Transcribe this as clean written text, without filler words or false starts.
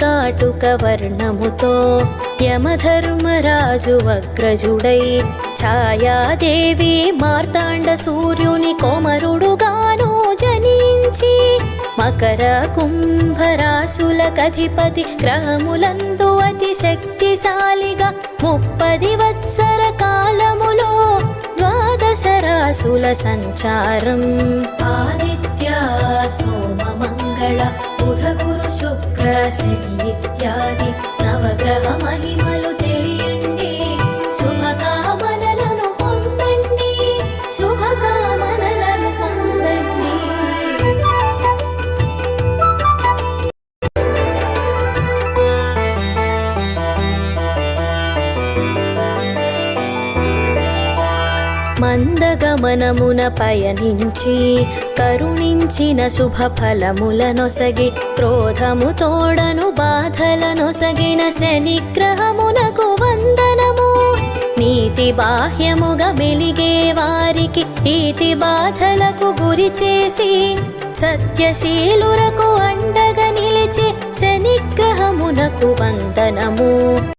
కాటుక వర్ణముతో యమధర్మరాజు వగ్రజుడై ఛాయాదేవి మార్తాండ సూర్యుని కోమరుడుగాను జనించి మకర కుంభరాసుల కధిపతి గ్రహములందు అతి శక్తిశాలిగా 30 వత్సర కాలములో ద్వాదశ రాసుల సంచారం ఆదిత్య సోమ మంగళ బుధ గురు శుక్ర శని ఇత్యాది నవగ్రహ మహిమలు తెలియండి శుభకామనలను పొందండి శుభకామనలను పొందండి. మందగమనమున పయనించి కరుణించిన శుభ ఫలములనొసగి క్రోధము తోడను బాధలనొసగిన శనిగ్రహమునకు వందనము. నీతి బాహ్యముగా మెలిగే వారికి ఈతి బాధలకు గురి చేసి సత్యశీలురకు అండగా నిలిచి శనిగ్రహమునకు వందనము.